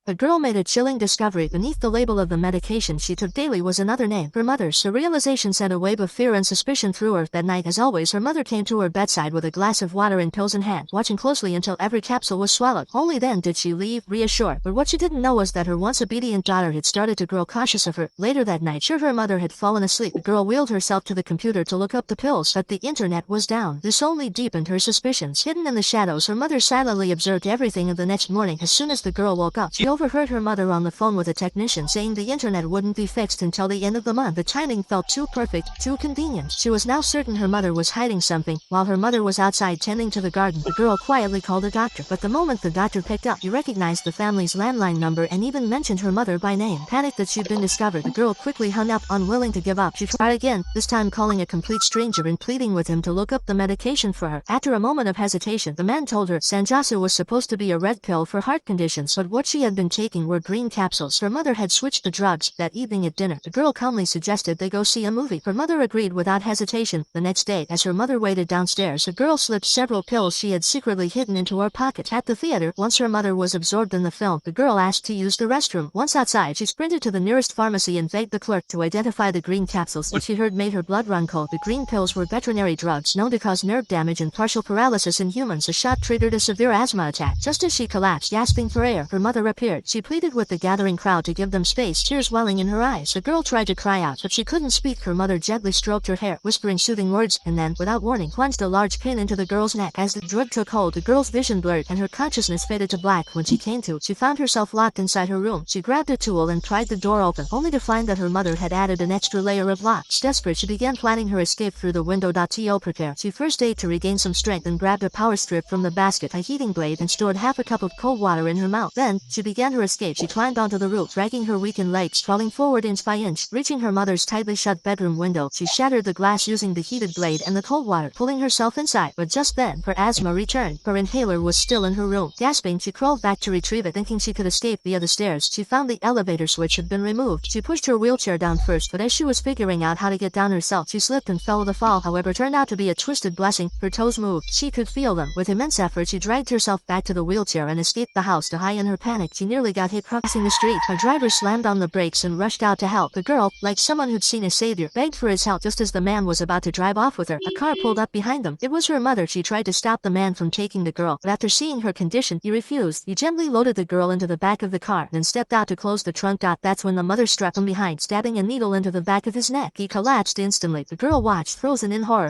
The girl made a chilling discovery. Beneath the label of the medication she took daily was another name, her mother's. The realization sent a wave of fear and suspicion through her. That night, as always, her mother came to her bedside with a glass of water and pills in hand, watching closely until every capsule was swallowed. Only then did she leave, reassured. But what she didn't know was that her once obedient daughter had started to grow cautious of her. Later that night, sure her mother had fallen asleep, the girl wheeled herself to the computer to look up the pills, but the internet was down. This only deepened her suspicions. Hidden in the shadows, her mother silently observed everything, and the next morning, as soon as the girl woke up, she overheard her mother on the phone with a technician saying the internet wouldn't be fixed until the end of the month. The timing felt too perfect, too convenient. She was now certain her mother was hiding something. While her mother was outside tending to the garden, the girl quietly called a doctor. But the moment the doctor picked up, he recognized the family's landline number and even mentioned her mother by name. Panicked that she'd been discovered, the girl quickly hung up, unwilling to give up. She tried again, this time calling a complete stranger and pleading with him to look up the medication for her. After a moment of hesitation, the man told her Sanjasa was supposed to be a red pill for heart conditions, but what she had been taking were green capsules. Her mother had switched the drugs. That evening at dinner, the girl calmly suggested they go see a movie. Her mother agreed without hesitation. The next day, as her mother waited downstairs, the girl slipped several pills she had secretly hidden into her pocket. At the theater, once her mother was absorbed in the film, the girl asked to use the restroom. Once outside, she sprinted to the nearest pharmacy and begged the clerk to identify the green capsules. What she heard made her blood run cold. The green pills were veterinary drugs known to cause nerve damage and partial paralysis in humans. A shot triggered a severe asthma attack. Just as she collapsed, gasping for air, her mother appeared. She pleaded with the gathering crowd to give them space, tears welling in her eyes. The girl tried to cry out, but she couldn't speak. Her mother gently stroked her hair, whispering soothing words, and then, without warning, plunged a large pin into the girl's neck. As the drug took hold, the girl's vision blurred, and her consciousness faded to black. When she came to, she found herself locked inside her room. She grabbed a tool and pried the door open, only to find that her mother had added an extra layer of locks. Desperate, she began planning her escape through the window. To prepare. She first ate to regain some strength and grabbed a power strip from the basket, a heating blade, and stored half a cup of cold water in her mouth. Then, she began her escape. She climbed onto the roof, dragging her weakened legs, crawling forward inch by inch. Reaching her mother's tightly shut bedroom window, she shattered the glass using the heated blade and the cold water, pulling herself inside. But just then, her asthma returned. Her inhaler was still in her room. Gasping, she crawled back to retrieve it, thinking she could escape via the stairs. She found the elevator switch had been removed. She pushed her wheelchair down first, but as she was figuring out how to get down herself, she slipped and fell. The fall, however, turned out to be a twisted blessing. Her toes moved. She could feel them. With immense effort, she dragged herself back to the wheelchair and escaped the house. To high in her panic, she nearly got hit crossing the street. A driver slammed on the brakes and rushed out to help. The girl, like someone who'd seen a savior, begged for his help just as the man was about to drive off with her. A car pulled up behind them. It was her mother. She tried to stop the man from taking the girl, but after seeing her condition, he refused. He gently loaded the girl into the back of the car, then stepped out to close the trunk. That's when the mother struck from behind, stabbing a needle into the back of his neck. He collapsed instantly. The girl watched, frozen in horror.